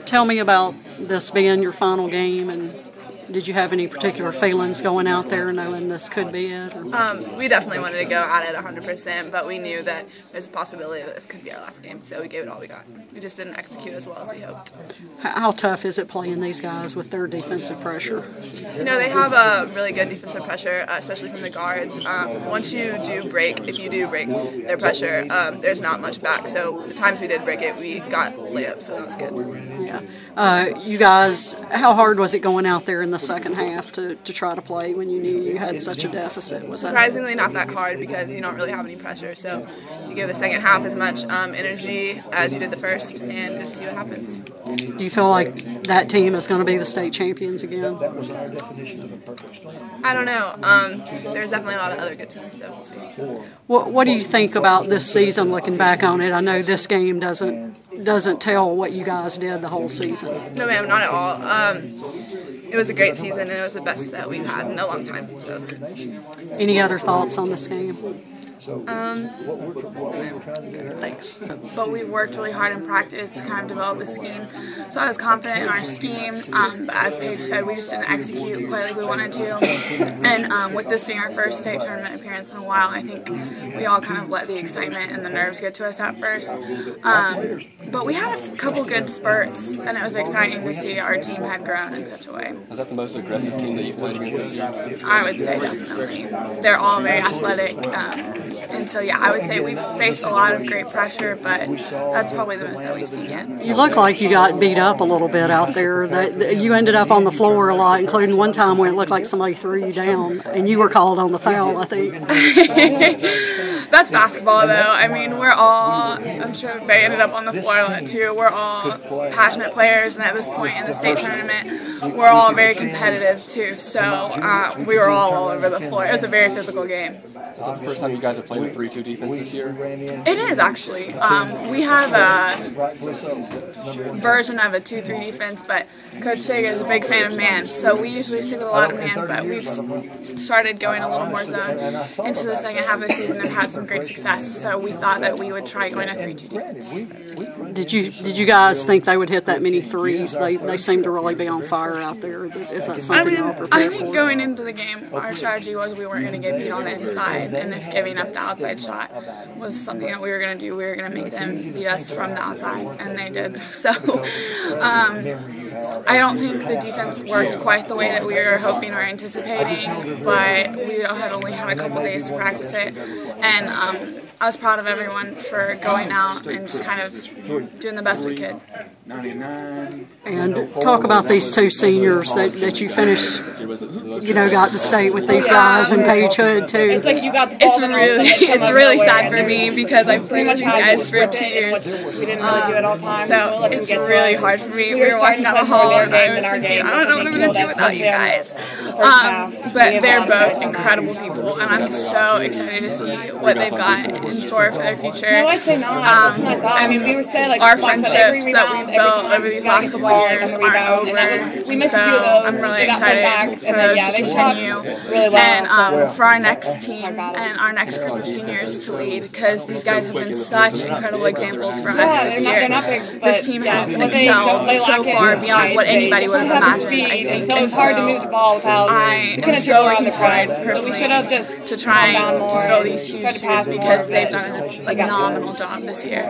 Tell me about this being your final game, and did you have any particular feelings going out there knowing this could be it? We definitely wanted to go at it 100%, but we knew that there's a possibility that this could be our last game, so we gave it all we got. We just didn't execute as well as we hoped. How tough is it playing these guys with their defensive pressure? You know, they have a really good defensive pressure, especially from the guards. Once you do break, if you do break their pressure, there's not much back. So the times we did break it, we got layups, so that was good. Yeah. You guys, how hard was it going out there in the second half to try to play when you knew you had such a deficit? Was that surprisingly not that hard because you don't really have any pressure, so you give the second half as much energy as you did the first and just see what happens. Do you feel like that team is going to be the state champions again? I don't know. There's definitely a lot of other good teams, so we'll see. What do you think about this season looking back on it? I know this game doesn't tell what you guys did the whole season. No, ma'am, not at all. It was a great season, and it was the best that we've had in a long time, so it was good. Any other thoughts on this game? Thanks. But we've worked really hard in practice to kind of develop a scheme. So I was confident in our scheme, but as Paige said, we just didn't execute quite like we wanted to. And with this being our first state tournament appearance in a while, I think we all kind of let the excitement and the nerves get to us at first. But we had a couple good spurts, and it was exciting to see our team had grown in such a way. Is that the most aggressive team that you've played against this year? I would say definitely. They're all very athletic. And so, yeah, I would say we've faced a lot of great pressure, but that's probably the most that we've seen yet. You look like you got beat up a little bit out there. You ended up on the floor a lot, including one time where it looked like somebody threw you down, and you were called on the foul, I think. That's basketball, though. I mean, I'm sure they ended up on the floor a lot, too. We're all passionate players, and at this point in the state tournament, we're all very competitive, too. So we were all over the floor. It was a very physical game. Is that the first time you guys are playing with 3-2 defense this year? It is, actually. We have a version of a 2-3 defense, but Coach Sega is a big fan of man, so we usually stick with a lot of man, but we've started going a little more zone into the second half of the season and had some great success, so we thought that we would try going a 3-2 defense. Did you guys think they would hit that many threes? They seem to really be on fire out there. Is that something you all prepared for? I think going into the game, our strategy was we weren't going to get beat on the inside, and if giving up the outside shot was something that we were going to do, we were going to make them beat us from the outside, and they did. So I don't think the defense worked quite the way that we were hoping or anticipating, but we had only had a couple days to practice it, and I was proud of everyone for going out and just kind of doing the best we could. And talk about these two seniors that you finished, got to state with these guys, and Paige Hood too. It's like you got the ball. It's really sad for me because I played with these guys for 2 years. We didn't really do it all the time. So it's really hard for me. We were walking down the hall and I was thinking, I don't know what I'm going to do without you guys. But they're both incredible people, and I'm so excited to see what they've got in store for their future. No, I'd say not. I mean, we were saying like our friendships that we've built over these last couple of years aren't over. We missed so a few of those. I'm really excited for those to continue, really well, and for our next team and our next group of seniors to lead, because these guys have been such incredible examples for us this year. This team has excelled so far beyond what anybody would have imagined, I think. So it's hard to move the ball without. I am so looking forward personally to trying to fill these huge shoes because they've done a phenomenal job this year.